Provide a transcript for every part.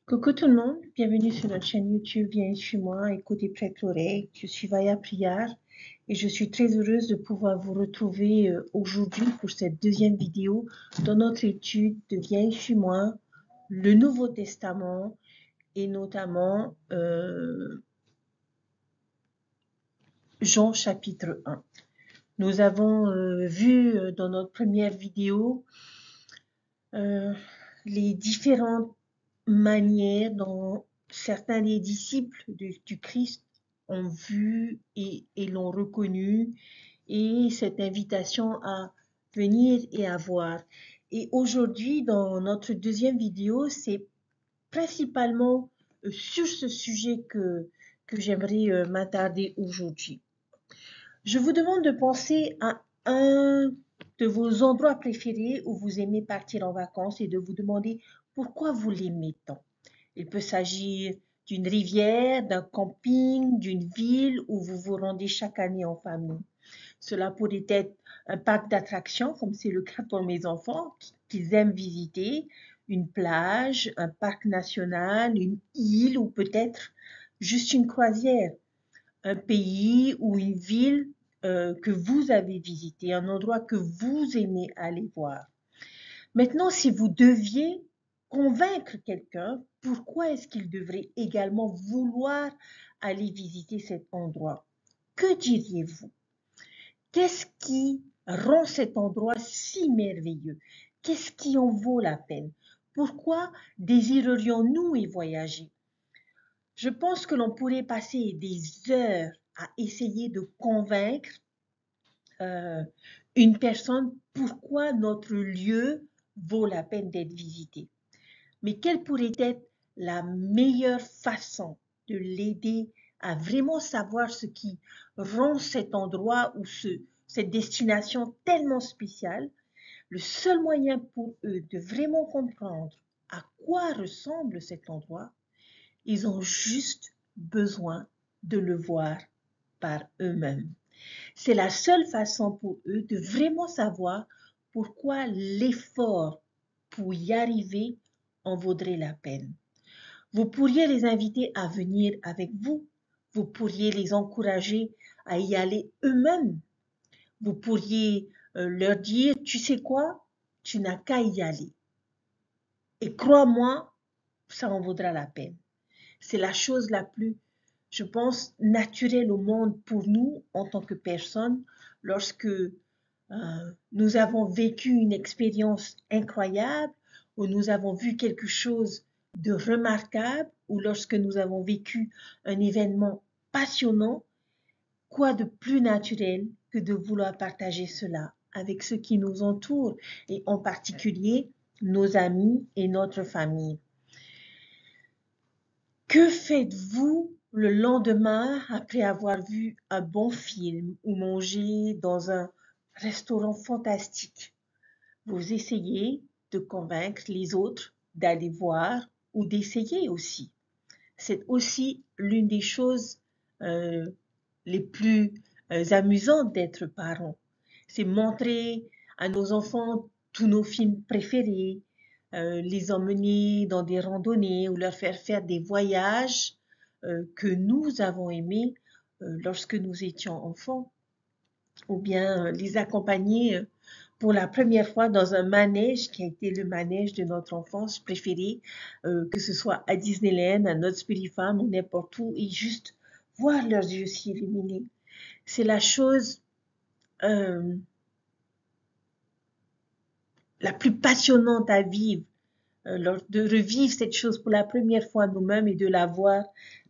Coucou tout le monde, bienvenue sur notre chaîne YouTube Viens chez moi, écoutez prête l'oreille. Je suis Vaya Prière et je suis très heureuse de pouvoir vous retrouver aujourd'hui pour cette deuxième vidéo dans notre étude de Viens chez moi, le Nouveau Testament et notamment Jean chapitre 1. Nous avons vu dans notre première vidéo les différentes manière dont certains des disciples du Christ ont vu et l'ont reconnu, et cette invitation à venir et à voir. Et aujourd'hui, dans notre deuxième vidéo, c'est principalement sur ce sujet que j'aimerais m'attarder aujourd'hui. Je vous demande de penser à un de vos endroits préférés où vous aimez partir en vacances et de vous demander pourquoi vous l'aimez tant. Il peut s'agir d'une rivière, d'un camping, d'une ville où vous vous rendez chaque année en famille. Cela pourrait être un parc d'attractions, comme c'est le cas pour mes enfants, qu'ils aiment visiter, une plage, un parc national, une île ou peut-être juste une croisière, un pays ou une ville que vous avez visité, un endroit que vous aimez aller voir. Maintenant, si vous deviez convaincre quelqu'un, pourquoi est-ce qu'il devrait également vouloir aller visiter cet endroit? Que diriez-vous? Qu'est-ce qui rend cet endroit si merveilleux? Qu'est-ce qui en vaut la peine? Pourquoi désirerions-nous y voyager? Je pense que l'on pourrait passer des heures à essayer de convaincre une personne pourquoi notre lieu vaut la peine d'être visité. Mais quelle pourrait être la meilleure façon de l'aider à vraiment savoir ce qui rend cet endroit ou cette destination tellement spéciale? Le seul moyen pour eux de vraiment comprendre à quoi ressemble cet endroit, ils ont juste besoin de le voir par eux-mêmes. C'est la seule façon pour eux de vraiment savoir pourquoi l'effort pour y arriver en vaudrait la peine. Vous pourriez les inviter à venir avec vous. Vous pourriez les encourager à y aller eux-mêmes. Vous pourriez leur dire, tu sais quoi, tu n'as qu'à y aller. Et crois-moi, ça en vaudra la peine. C'est la chose la plus, je pense, naturelle au monde pour nous en tant que personnes lorsque nous avons vécu une expérience incroyable ou nous avons vu quelque chose de remarquable ou lorsque nous avons vécu un événement passionnant. Quoi de plus naturel que de vouloir partager cela avec ceux qui nous entourent et en particulier nos amis et notre famille? Que faites-vous le lendemain après avoir vu un bon film ou mangé dans un restaurant fantastique? Vous essayez de convaincre les autres d'aller voir ou d'essayer aussi. C'est aussi l'une des choses les plus amusantes d'être parent. C'est montrer à nos enfants tous nos films préférés, les emmener dans des randonnées ou leur faire des voyages que nous avons aimés lorsque nous étions enfants, ou bien les accompagner pour la première fois dans un manège qui a été le manège de notre enfance préféré, que ce soit à Disneyland, à Knott's Berry Farm ou n'importe où, et juste voir leurs yeux s'illuminer. C'est la chose la plus passionnante à vivre, de revivre cette chose pour la première fois nous-mêmes et de la voir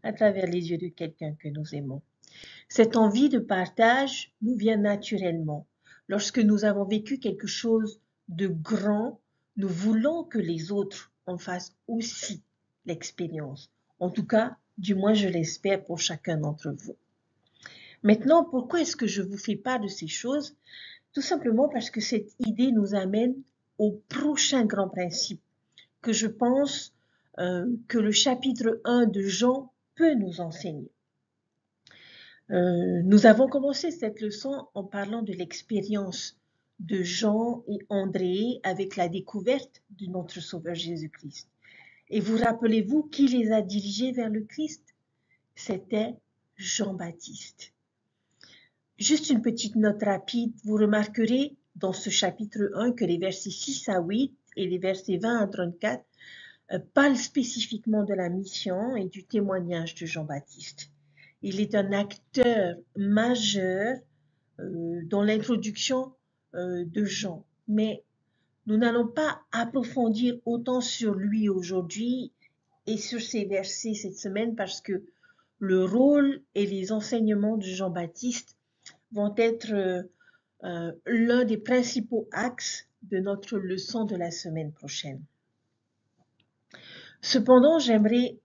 à travers les yeux de quelqu'un que nous aimons. Cette envie de partage nous vient naturellement. Lorsque nous avons vécu quelque chose de grand, nous voulons que les autres en fassent aussi l'expérience. En tout cas, du moins je l'espère pour chacun d'entre vous. Maintenant, pourquoi est-ce que je vous fais part de ces choses? Tout simplement parce que cette idée nous amène au prochain grand principe que je pense que le chapitre 1 de Jean peut nous enseigner. Nous avons commencé cette leçon en parlant de l'expérience de Jean et André avec la découverte de notre Sauveur Jésus-Christ. Et vous rappelez-vous qui les a dirigés vers le Christ? C'était Jean-Baptiste. Juste une petite note rapide, vous remarquerez dans ce chapitre 1 que les versets 6 à 8 et les versets 20 à 34 parlent spécifiquement de la mission et du témoignage de Jean-Baptiste. Il est un acteur majeur dans l'introduction de Jean, mais nous n'allons pas approfondir autant sur lui aujourd'hui et sur ces versets cette semaine parce que le rôle et les enseignements de Jean-Baptiste vont être l'un des principaux axes de notre leçon de la semaine prochaine. Cependant, j'aimerais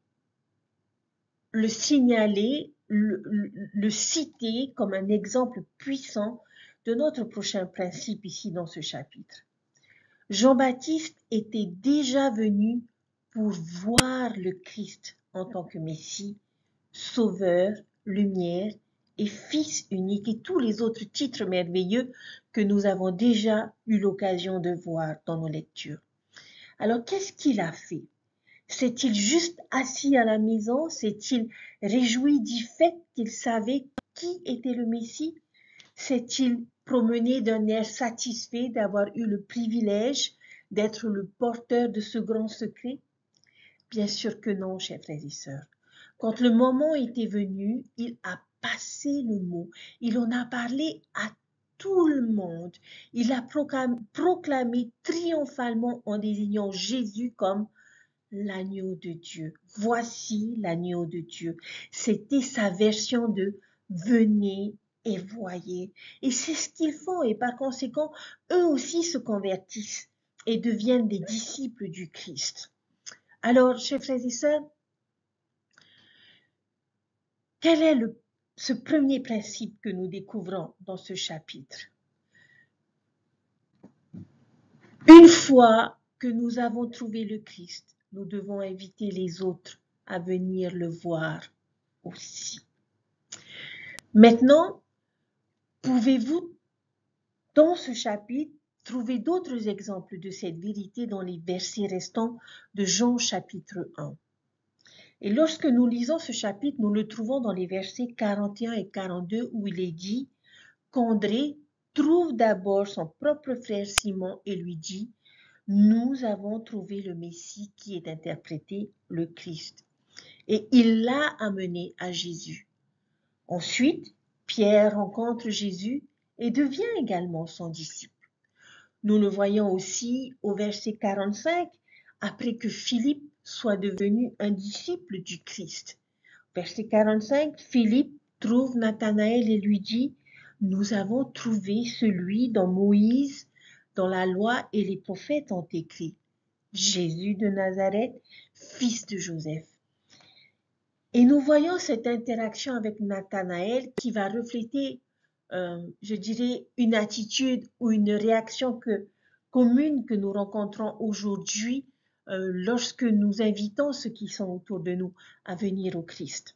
le signaler, le citer comme un exemple puissant de notre prochain principe ici dans ce chapitre. Jean-Baptiste était déjà venu pour voir le Christ en tant que Messie, Sauveur, Lumière et Fils unique et tous les autres titres merveilleux que nous avons déjà eu l'occasion de voir dans nos lectures. Alors, qu'est-ce qu'il a fait? S'est-il juste assis à la maison? S'est-il réjoui du fait qu'il savait qui était le Messie? S'est-il promené d'un air satisfait d'avoir eu le privilège d'être le porteur de ce grand secret? Bien sûr que non, chers frères et sœurs. Quand le moment était venu, il a passé le mot. Il en a parlé à tout le monde. Il a proclamé triomphalement en désignant Jésus comme l'agneau de Dieu. Voici l'agneau de Dieu. C'était sa version de venez et voyez. Et c'est ce qu'ils font et par conséquent, eux aussi se convertissent et deviennent des disciples du Christ. Alors, chers frères et sœurs, quel est ce premier principe que nous découvrons dans ce chapitre? Une fois que nous avons trouvé le Christ, nous devons inviter les autres à venir le voir aussi. Maintenant, pouvez-vous, dans ce chapitre, trouver d'autres exemples de cette vérité dans les versets restants de Jean chapitre 1? Et lorsque nous lisons ce chapitre, nous le trouvons dans les versets 41 et 42 où il est dit qu'André trouve d'abord son propre frère Simon et lui dit « Nous avons trouvé le Messie qui est interprété le Christ. » Et il l'a amené à Jésus. Ensuite, Pierre rencontre Jésus et devient également son disciple. Nous le voyons aussi au verset 45, après que Philippe soit devenu un disciple du Christ. Verset 45, Philippe trouve Nathanaël et lui dit « Nous avons trouvé celui dont Moïse, dans la loi et les prophètes ont écrit, Jésus de Nazareth, fils de Joseph. » Et nous voyons cette interaction avec Nathanaël qui va refléter, je dirais, une attitude ou une réaction commune que nous rencontrons aujourd'hui lorsque nous invitons ceux qui sont autour de nous à venir au Christ.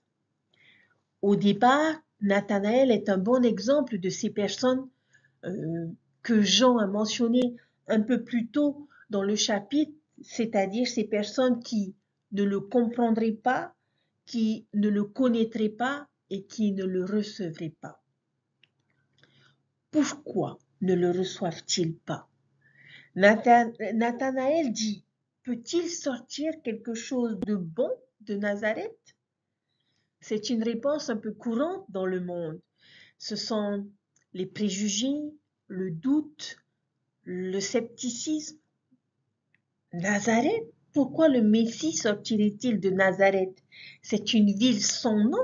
Au départ, Nathanaël est un bon exemple de ces personnes que Jean a mentionnées un peu plus tôt dans le chapitre, c'est-à-dire ces personnes qui ne le comprendraient pas, qui ne le connaîtraient pas et qui ne le recevraient pas. Pourquoi ne le reçoivent-ils pas? Nathanaël dit, peut-il sortir quelque chose de bon de Nazareth? C'est une réponse un peu courante dans le monde. Ce sont les préjugés, le doute, le scepticisme. Nazareth? Pourquoi le Messie sortirait-il de Nazareth? C'est une ville sans nom.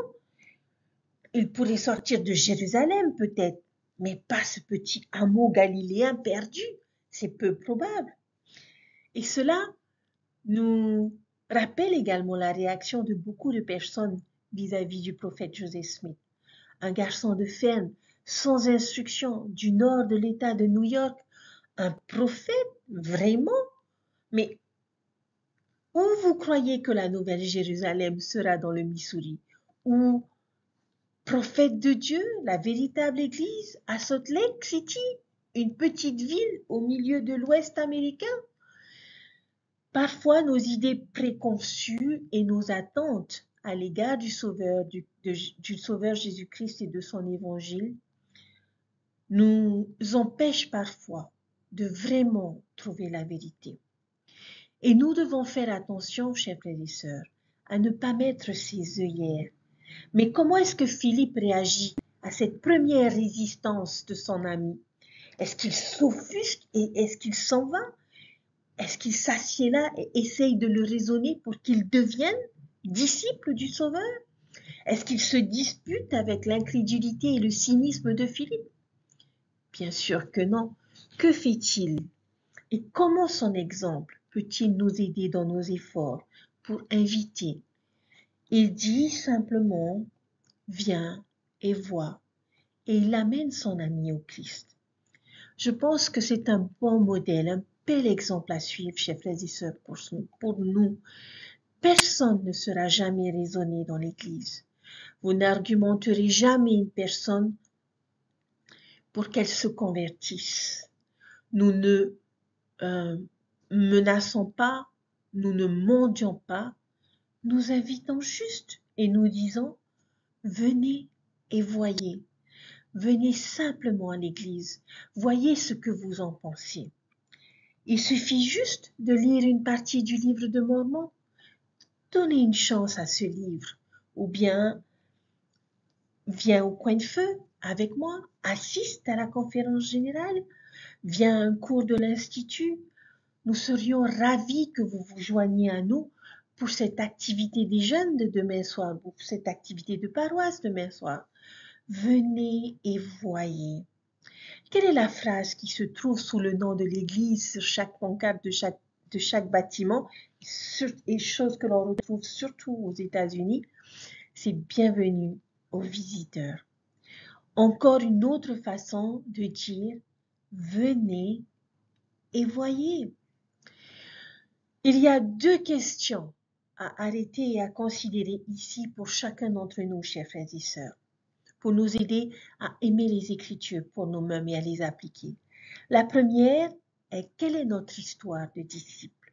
Il pourrait sortir de Jérusalem peut-être, mais pas ce petit hameau galiléen perdu. C'est peu probable. Et cela nous rappelle également la réaction de beaucoup de personnes vis-à-vis du prophète Joseph Smith. Un garçon de ferme, sans instruction, du nord de l'État de New York. Un prophète? Vraiment? Mais où vous croyez que la nouvelle Jérusalem sera dans le Missouri? Ou prophète de Dieu, la véritable église à Salt Lake City, une petite ville au milieu de l'Ouest américain? Parfois, nos idées préconçues et nos attentes à l'égard du Sauveur Jésus-Christ et de son évangile nous empêchent parfois de vraiment trouver la vérité. Et nous devons faire attention, chers frères et sœurs, à ne pas mettre ses œillères. Mais comment est-ce que Philippe réagit à cette première résistance de son ami? Est-ce qu'il s'offusque et est-ce qu'il s'en va? Est-ce qu'il s'assied là et essaye de le raisonner pour qu'il devienne disciple du Sauveur? Est-ce qu'il se dispute avec l'incrédulité et le cynisme de Philippe? Bien sûr que non. Que fait-il? Et comment son exemple peut-il nous aider dans nos efforts pour inviter? Il dit simplement, viens et vois. Et il amène son ami au Christ. Je pense que c'est un bon modèle, un bel exemple à suivre, chers frères et sœurs, pour nous. Personne ne sera jamais raisonné dans l'Église. Vous n'argumenterez jamais une personne pour qu'elle se convertisse. Nous ne menaçons pas, nous ne mendions pas, nous invitons juste et nous disons, venez et voyez. Venez simplement à l'église, voyez ce que vous en pensez. Il suffit juste de lire une partie du livre de Mormon. Donnez une chance à ce livre, ou bien viens au coin de feu avec moi, assiste à la conférence générale, viens à un cours de l'Institut. Nous serions ravis que vous vous joigniez à nous pour cette activité des jeunes de demain soir, pour cette activité de paroisse demain soir. Venez et voyez. Quelle est la phrase qui se trouve sous le nom de l'église sur chaque pancarte de chaque bâtiment, et chose que l'on retrouve surtout aux États-Unis? C'est bienvenue aux visiteurs. Encore une autre façon de dire venez et voyez. Il y a deux questions à arrêter et à considérer ici pour chacun d'entre nous, chers frères et sœurs, pour nous aider à aimer les Écritures pour nous-mêmes et à les appliquer. La première est, quelle est notre histoire de disciples?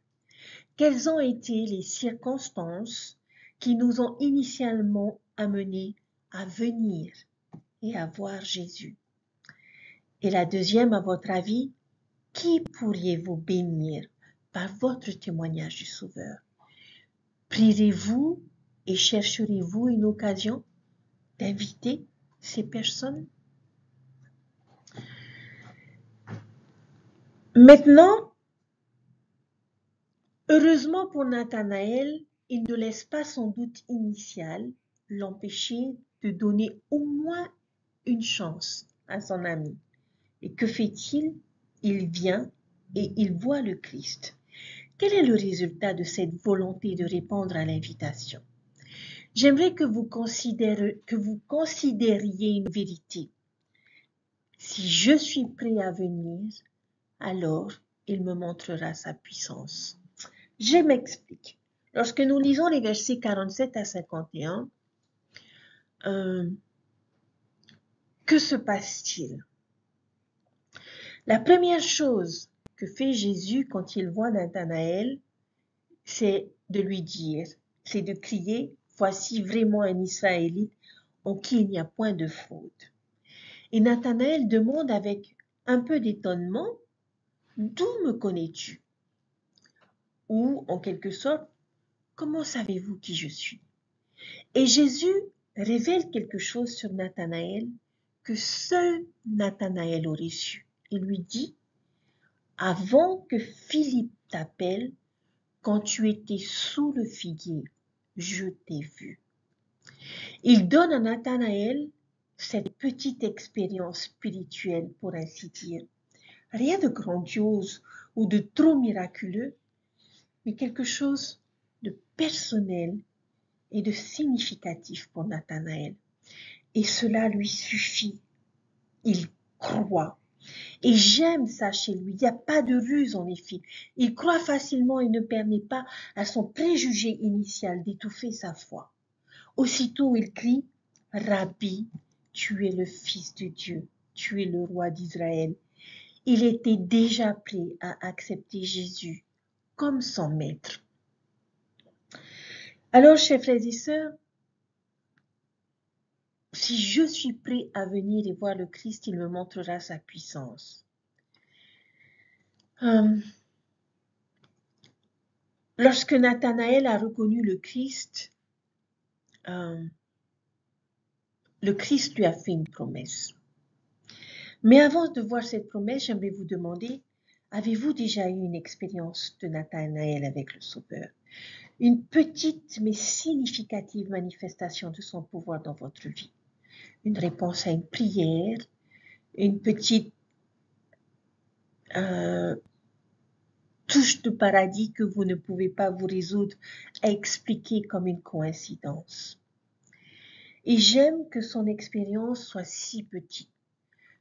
Quelles ont été les circonstances qui nous ont initialement amenés à venir et à voir Jésus? Et la deuxième, à votre avis, qui pourriez-vous bénir par votre témoignage du Sauveur? Prierez-vous et chercherez-vous une occasion d'inviter ces personnes? Maintenant, heureusement pour Nathanaël, il ne laisse pas son doute initial l'empêcher de donner au moins une chance à son ami. Et que fait-il? Il vient et il voit le Christ. Quel est le résultat de cette volonté de répondre à l'invitation? J'aimerais que vous considériez une vérité. Si je suis prêt à venir, alors il me montrera sa puissance. Je m'explique. Lorsque nous lisons les versets 47 à 51, que se passe-t-il? La première chose que fait Jésus quand il voit Nathanaël, c'est de lui dire, c'est de crier, voici vraiment un Israélite en qui il n'y a point de faute. Et Nathanaël demande avec un peu d'étonnement, d'où me connais-tu? Ou, en quelque sorte, comment savez-vous qui je suis? Et Jésus révèle quelque chose sur Nathanaël que seul Nathanaël aurait su. Il lui dit, avant que Philippe t'appelle, quand tu étais sous le figuier, je t'ai vu. Il donne à Nathanaël cette petite expérience spirituelle, pour ainsi dire. Rien de grandiose ou de trop miraculeux, mais quelque chose de personnel et de significatif pour Nathanaël. Et cela lui suffit. Il croit. Et j'aime ça chez lui. Il n'y a pas de ruse en effet. Il croit facilement et ne permet pas à son préjugé initial d'étouffer sa foi. Aussitôt il crie, Rabbi, tu es le Fils de Dieu, tu es le roi d'Israël. Il était déjà prêt à accepter Jésus comme son maître. Alors, chers frères et sœurs, si je suis prêt à venir et voir le Christ, il me montrera sa puissance. Lorsque Nathanaël a reconnu le Christ lui a fait une promesse. Mais avant de voir cette promesse, j'aimerais vous demander, avez-vous déjà eu une expérience de Nathanaël avec le Sauveur? Une petite mais significative manifestation de son pouvoir dans votre vie. Une réponse à une prière, une petite touche de paradis que vous ne pouvez pas vous résoudre à expliquer comme une coïncidence. Et j'aime que son expérience soit si petite.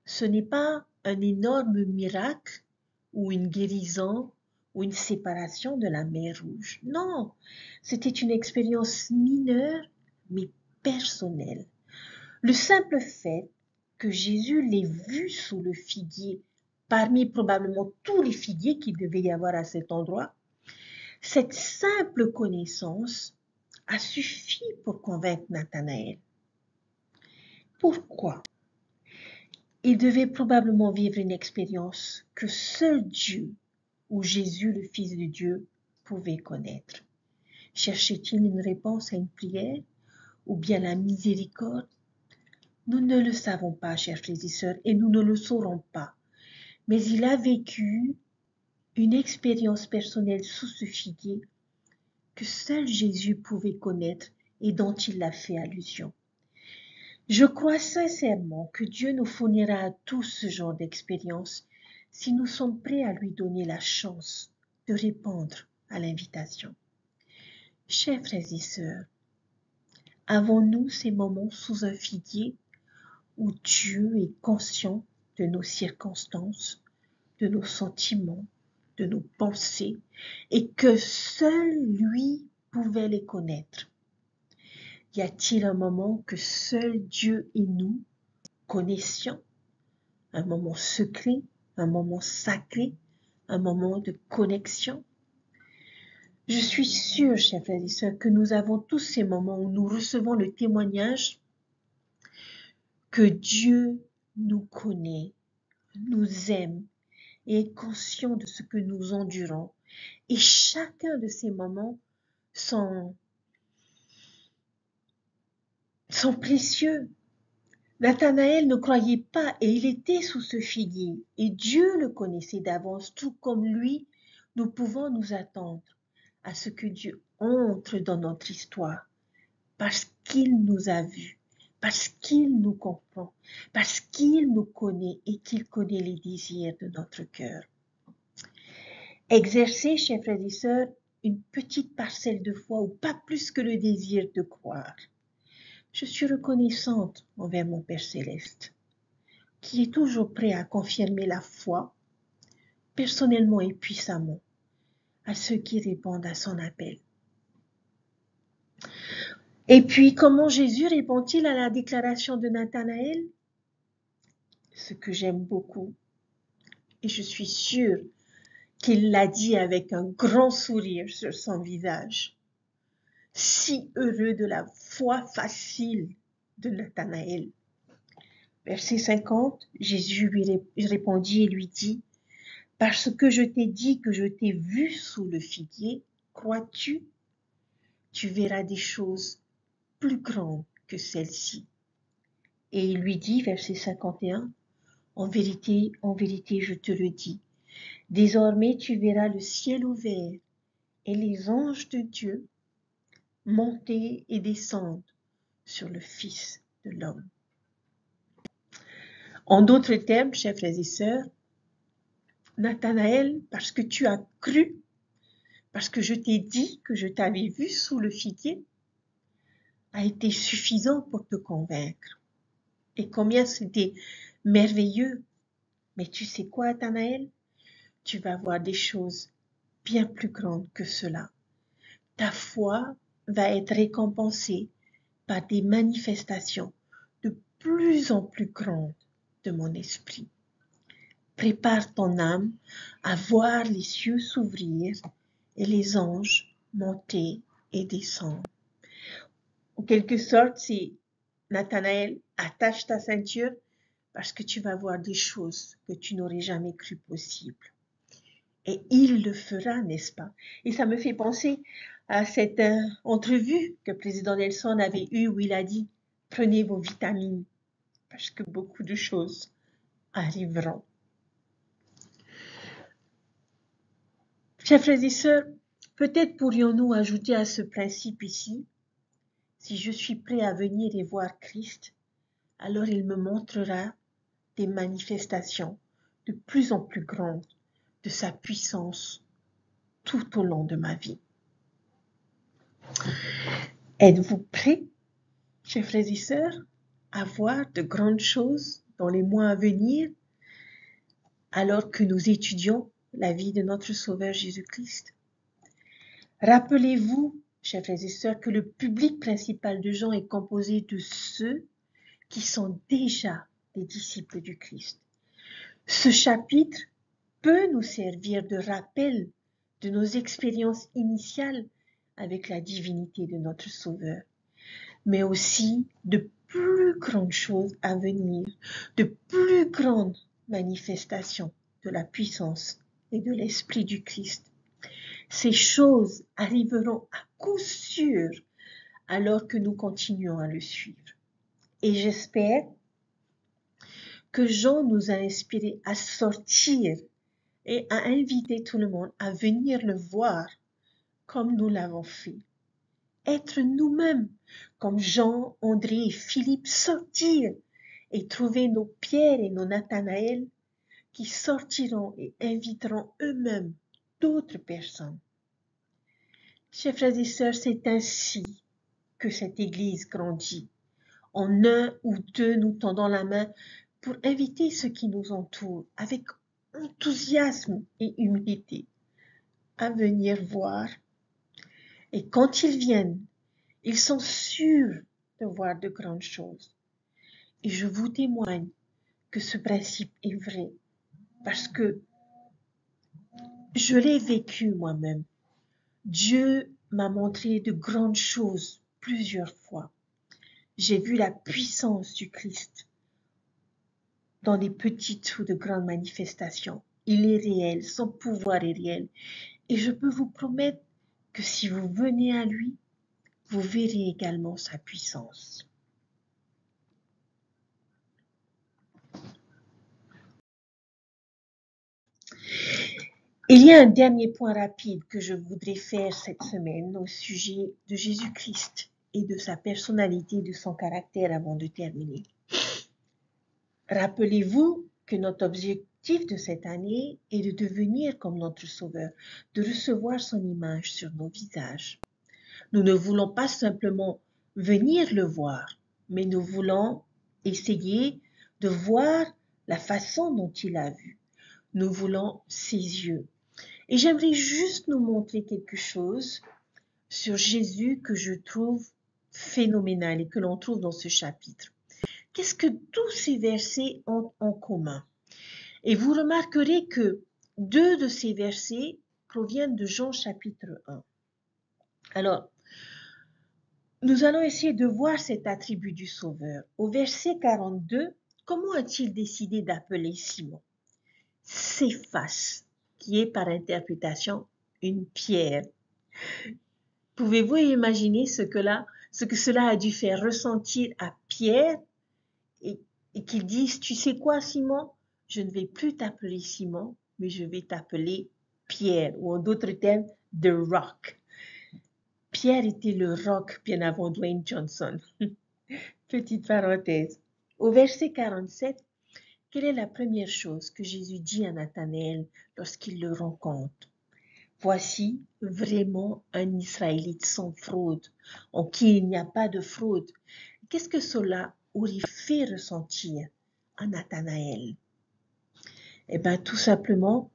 Ce n'est pas un énorme miracle ou une guérison ou une séparation de la mer Rouge. Non, c'était une expérience mineure mais personnelle. Le simple fait que Jésus l'ait vu sous le figuier, parmi probablement tous les figuiers qu'il devait y avoir à cet endroit, cette simple connaissance a suffi pour convaincre Nathanaël. Pourquoi? Il devait probablement vivre une expérience que seul Dieu ou Jésus, le Fils de Dieu, pouvait connaître. Cherchait-il une réponse à une prière ou bien la miséricorde? Nous ne le savons pas, chers frères et sœurs, et nous ne le saurons pas. Mais il a vécu une expérience personnelle sous ce figuier que seul Jésus pouvait connaître et dont il a fait allusion. Je crois sincèrement que Dieu nous fournira à tous ce genre d'expérience si nous sommes prêts à lui donner la chance de répondre à l'invitation. Chers frères et sœurs, avons-nous ces moments sous un figuier où Dieu est conscient de nos circonstances, de nos sentiments, de nos pensées, et que seul lui pouvait les connaître? Y a-t-il un moment que seul Dieu et nous connaissions? Un moment secret, un moment sacré, un moment de connexion? Je suis sûre, chers frères et sœurs, que nous avons tous ces moments où nous recevons le témoignage que Dieu nous connaît, nous aime et est conscient de ce que nous endurons. Et chacun de ces moments sont précieux. Nathanaël ne croyait pas et il était sous ce figuier et Dieu le connaissait d'avance, tout comme lui, nous pouvons nous attendre à ce que Dieu entre dans notre histoire parce qu'il nous a vus, parce qu'il nous comprend, parce qu'il nous connaît et qu'il connaît les désirs de notre cœur. Exercez, chers frères et sœurs, une petite parcelle de foi ou pas plus que le désir de croire. Je suis reconnaissante envers mon Père céleste, qui est toujours prêt à confirmer la foi, personnellement et puissamment, à ceux qui répondent à son appel. Et puis, comment Jésus répond-il à la déclaration de Nathanaël? Ce que j'aime beaucoup, et je suis sûre qu'il l'a dit avec un grand sourire sur son visage. Si heureux de la foi facile de Nathanaël. Verset 50, Jésus lui répondit et lui dit, « Parce que je t'ai dit que je t'ai vu sous le figuier, crois-tu? Tu verras des choses plus grandes que celles-ci. » Et il lui dit, verset 51, « En vérité, je te le dis, désormais tu verras le ciel ouvert et les anges de Dieu monter et descendre sur le Fils de l'homme. » En d'autres termes, chers frères et sœurs, Nathanaël, parce que tu as cru, parce que je t'ai dit que je t'avais vu sous le figuier, a été suffisant pour te convaincre. Et combien c'était merveilleux. Mais tu sais quoi, Nathanaël? Tu vas voir des choses bien plus grandes que cela. Ta foi va être récompensée par des manifestations de plus en plus grandes de mon esprit. Prépare ton âme à voir les cieux s'ouvrir et les anges montaient et descendaient. En quelque sorte, c'est Nathanaël, attache ta ceinture parce que tu vas voir des choses que tu n'aurais jamais cru possibles. Et il le fera, n'est-ce pas? Et ça me fait penser à cette entrevue que le président Nelson avait eue où il a dit « Prenez vos vitamines parce que beaucoup de choses arriveront. » Chers frères et sœurs, peut-être pourrions-nous ajouter à ce principe ici, si je suis prêt à venir et voir Christ, alors il me montrera des manifestations de plus en plus grandes de sa puissance tout au long de ma vie. Êtes-vous prêts, chers frères et sœurs, à voir de grandes choses dans les mois à venir, alors que nous étudions la vie de notre Sauveur Jésus-Christ? Rappelez-vous, chers frères et sœurs, que le public principal de Jean est composé de ceux qui sont déjà des disciples du Christ. Ce chapitre peut nous servir de rappel de nos expériences initiales avec la divinité de notre Sauveur, mais aussi de plus grandes choses à venir, de plus grandes manifestations de la puissance et de l'Esprit du Christ. Ces choses arriveront à coup sûr alors que nous continuons à le suivre. Et j'espère que Jean nous a inspirés à sortir et à inviter tout le monde à venir le voir comme nous l'avons fait. Être nous-mêmes comme Jean, André et Philippe, sortir et trouver nos Pierre et nos Nathanaël qui sortiront et inviteront eux-mêmes d'autres personnes. Chers frères et sœurs, c'est ainsi que cette Église grandit. En un ou deux, nous tendons la main pour inviter ceux qui nous entourent avec enthousiasme et humilité à venir voir. Et quand ils viennent, ils sont sûrs de voir de grandes choses. Et je vous témoigne que ce principe est vrai parce que je l'ai vécu moi-même. Dieu m'a montré de grandes choses plusieurs fois. J'ai vu la puissance du Christ dans des petites ou de grandes manifestations. Il est réel, son pouvoir est réel. Et je peux vous promettre que si vous venez à lui, vous verrez également sa puissance. Il y a un dernier point rapide que je voudrais faire cette semaine au sujet de Jésus-Christ et de sa personnalité, de son caractère avant de terminer. Rappelez-vous que notre objectif de cette année est de devenir comme notre Sauveur, de recevoir son image sur nos visages. Nous ne voulons pas simplement venir le voir, mais nous voulons essayer de voir la façon dont il a vu. Nous voulons ses yeux. Et j'aimerais juste nous montrer quelque chose sur Jésus que je trouve phénoménal et que l'on trouve dans ce chapitre. Qu'est-ce que tous ces versets ont en commun? Et vous remarquerez que 2 de ces versets proviennent de Jean chapitre 1. Alors, nous allons essayer de voir cet attribut du Sauveur. Au verset 42, comment a-t-il décidé d'appeler Simon? Céphas, qui est par interprétation une pierre. Pouvez-vous imaginer ce que cela a dû faire ressentir à Pierre et qu'il dise, tu sais quoi Simon, je ne vais plus t'appeler Simon, mais je vais t'appeler Pierre, ou en d'autres termes, The Rock. Pierre était le rock bien avant Dwayne Johnson. Petite parenthèse. Au verset 47, quelle est la première chose que Jésus dit à Nathanaël lorsqu'il le rencontre? Voici vraiment un Israélite sans fraude, en qui il n'y a pas de fraude. Qu'est-ce que cela aurait fait ressentir à Nathanaël? Eh bien, tout simplement,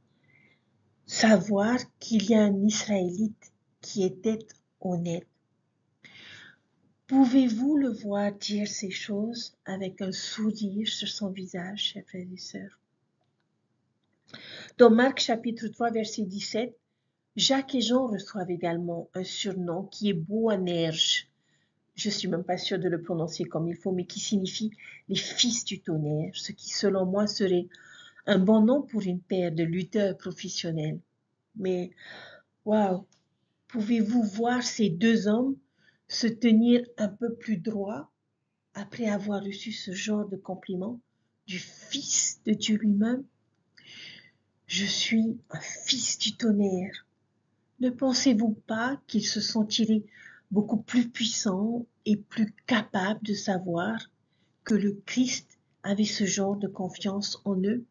savoir qu'il y a un Israélite qui était honnête. Pouvez-vous le voir dire ces choses avec un sourire sur son visage, chers frères et sœurs? Dans Marc chapitre 3, verset 17, Jacques et Jean reçoivent également un surnom qui est Boanerges. Je suis même pas sûre de le prononcer comme il faut, mais qui signifie les fils du tonnerre, ce qui selon moi serait un bon nom pour une paire de lutteurs professionnels. Mais, waouh, pouvez-vous voir ces deux hommes se tenir un peu plus droit après avoir reçu ce genre de compliment du Fils de Dieu lui-même? Je suis un fils du tonnerre. Ne pensez-vous pas qu'ils se sentiraient beaucoup plus puissants et plus capables de savoir que le Christ avait ce genre de confiance en eux?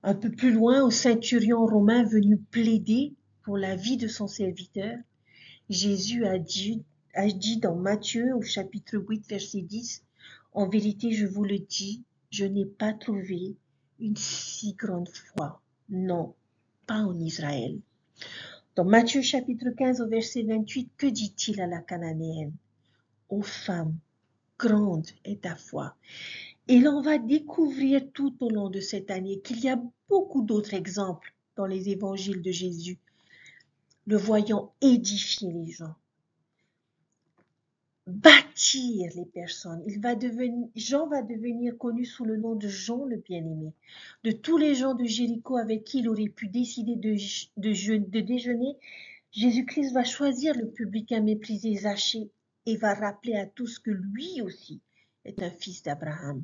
Un peu plus loin, au centurion romain venu plaider pour la vie de son serviteur, Jésus a dit dans Matthieu au chapitre 8, verset 10, « En vérité, je vous le dis, je n'ai pas trouvé une si grande foi. Non, pas en Israël. » Dans Matthieu chapitre 15 au verset 28, que dit-il à la Cananéenne? « Ô femme, grande est ta foi. » Et l'on va découvrir tout au long de cette année qu'il y a beaucoup d'autres exemples dans les évangiles de Jésus, le voyant édifier les gens, bâtir les personnes. Jean va devenir connu sous le nom de Jean le bien-aimé. De tous les gens de Jéricho avec qui il aurait pu décider de déjeuner, Jésus-Christ va choisir le publicain méprisé Zachée et va rappeler à tous que lui aussi est un fils d'Abraham.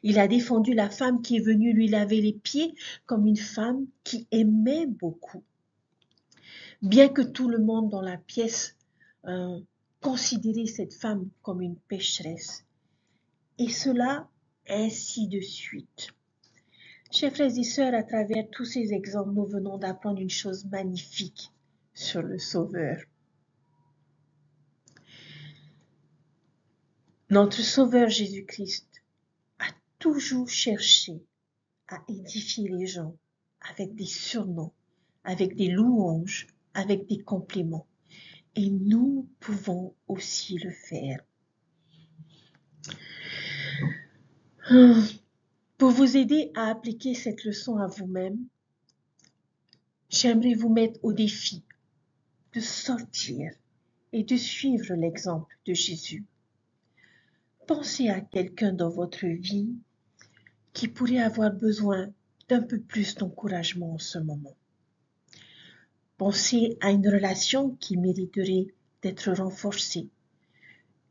Il a défendu la femme qui est venue lui laver les pieds comme une femme qui aimait beaucoup. Bien que tout le monde dans la pièce considérait cette femme comme une pécheresse. Et cela, ainsi de suite. Chers frères et sœurs, à travers tous ces exemples, nous venons d'apprendre une chose magnifique sur le Sauveur. Notre Sauveur Jésus-Christ a toujours cherché à édifier les gens avec des surnoms, avec des louanges, avec des compliments. Et nous pouvons aussi le faire. Pour vous aider à appliquer cette leçon à vous-même, j'aimerais vous mettre au défi de sortir et de suivre l'exemple de Jésus. Pensez à quelqu'un dans votre vie qui pourrait avoir besoin d'un peu plus d'encouragement en ce moment. Pensez à une relation qui mériterait d'être renforcée.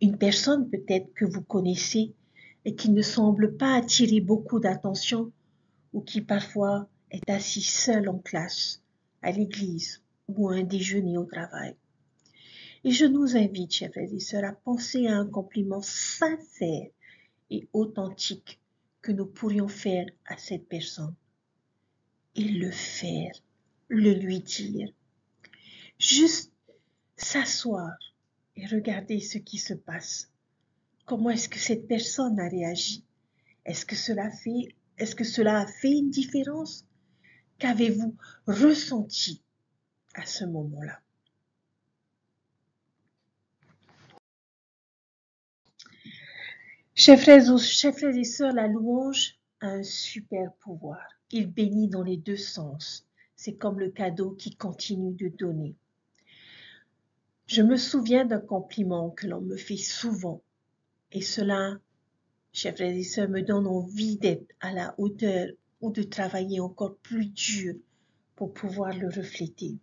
Une personne peut-être que vous connaissez et qui ne semble pas attirer beaucoup d'attention ou qui parfois est assis seul en classe, à l'église ou à un déjeuner au travail. Et je nous invite, chers frères et sœurs, à penser à un compliment sincère et authentique que nous pourrions faire à cette personne et le faire, le lui dire. Juste s'asseoir et regarder ce qui se passe. Comment est-ce que cette personne a réagi? Est-ce que cela a fait une différence? Qu'avez-vous ressenti à ce moment-là? Chers frères et sœurs, la louange a un super pouvoir. Il bénit dans les deux sens. C'est comme le cadeau qui continue de donner. Je me souviens d'un compliment que l'on me fait souvent, et cela, chers frères et sœurs, me donne envie d'être à la hauteur ou de travailler encore plus dur pour pouvoir le refléter.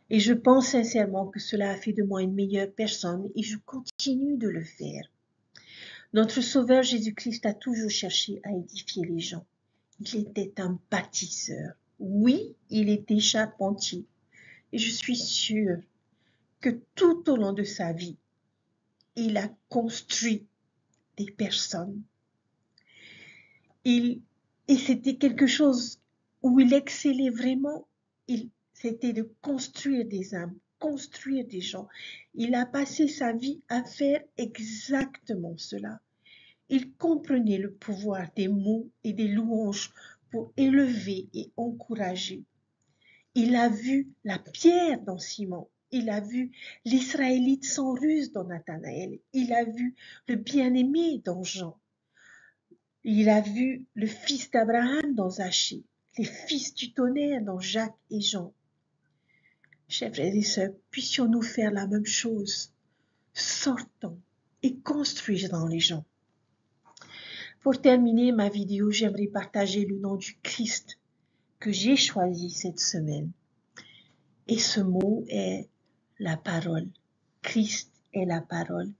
Et je pense sincèrement que cela a fait de moi une meilleure personne et je continue de le faire. Notre Sauveur Jésus-Christ a toujours cherché à édifier les gens. Il était un bâtisseur. Oui, il était charpentier. Et je suis sûre que tout au long de sa vie, il a construit des personnes. Et c'était quelque chose où il excellait vraiment. C'était de construire des âmes, construire des gens. Il a passé sa vie à faire exactement cela. Il comprenait le pouvoir des mots et des louanges pour élever et encourager. Il a vu la pierre dans Simon. Il a vu l'Israélite sans ruse dans Nathanaël. Il a vu le bien-aimé dans Jean. Il a vu le fils d'Abraham dans Zachée, les fils du tonnerre dans Jacques et Jean. Chers frères et sœurs, puissions-nous faire la même chose. Sortons et construisons les gens. Pour terminer ma vidéo, j'aimerais partager le nom du Christ que j'ai choisi cette semaine. Et ce mot est la parole. Christ est la parole.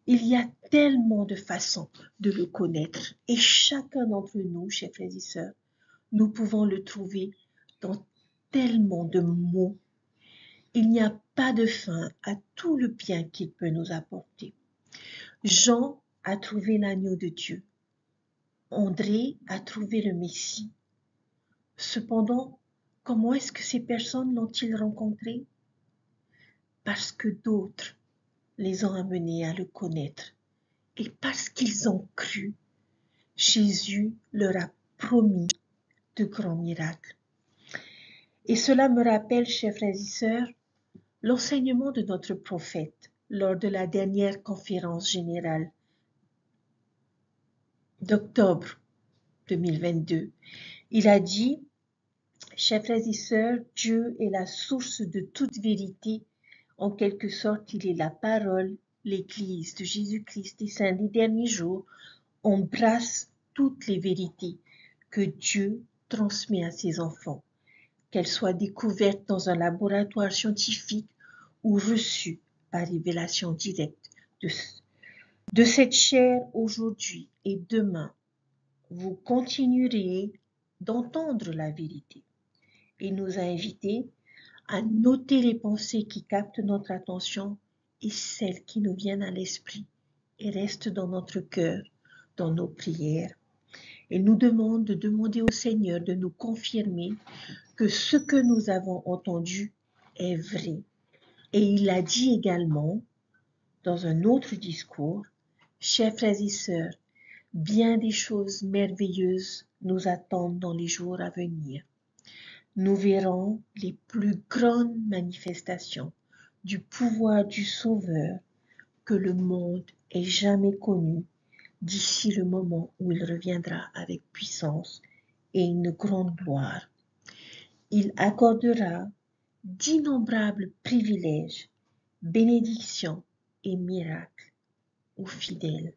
Il y a tellement de façons de le connaître. Et chacun d'entre nous, chers frères et sœurs, nous pouvons le trouver dans tellement de mots. Il n'y a pas de fin à tout le bien qu'il peut nous apporter. Jean a trouvé l'agneau de Dieu. André a trouvé le Messie. Cependant, comment est-ce que ces personnes l'ont-ils rencontré? Parce que d'autres les ont amenés à le connaître. Et parce qu'ils ont cru, Jésus leur a promis de grands miracles. Et cela me rappelle, chers frères et sœurs, l'enseignement de notre prophète lors de la dernière conférence générale d'octobre 2022. Il a dit, chers frères et sœurs, Dieu est la source de toute vérité. En quelque sorte, il est la parole, l'Église de Jésus-Christ des saints des derniers jours embrasse toutes les vérités que Dieu transmet à ses enfants, qu'elles soient découvertes dans un laboratoire scientifique ou reçues par révélation directe de cette chair aujourd'hui et demain. Vous continuerez d'entendre la vérité. Il nous a invités à noter les pensées qui captent notre attention et celles qui nous viennent à l'esprit et restent dans notre cœur, dans nos prières. Il nous demande de demander au Seigneur de nous confirmer que ce que nous avons entendu est vrai. Et il a dit également, dans un autre discours, « Chers frères et sœurs, bien des choses merveilleuses nous attendent dans les jours à venir. Nous verrons les plus grandes manifestations du pouvoir du Sauveur que le monde ait jamais connu d'ici le moment où il reviendra avec puissance et une grande gloire. Il accordera d'innombrables privilèges, bénédictions et miracles aux fidèles.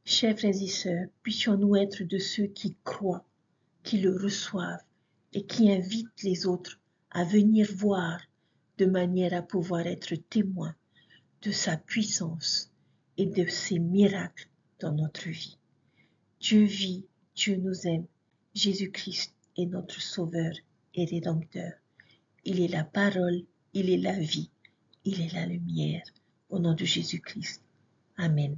Chers frères et sœurs, puissions-nous être de ceux qui croient, qui le reçoivent et qui invitent les autres à venir voir de manière à pouvoir être témoins de sa puissance et de ses miracles dans notre vie. Dieu vit, Dieu nous aime, Jésus-Christ est notre Sauveur et Rédempteur. Il est la parole, il est la vie, il est la lumière. Au nom de Jésus-Christ. Amen.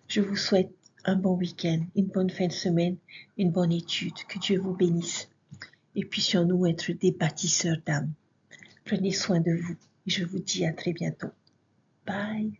Je vous souhaite un bon week-end, une bonne fin de semaine, une bonne étude. Que Dieu vous bénisse. Et puissions-nous être des bâtisseurs d'âme. Prenez soin de vous et je vous dis à très bientôt. Bye.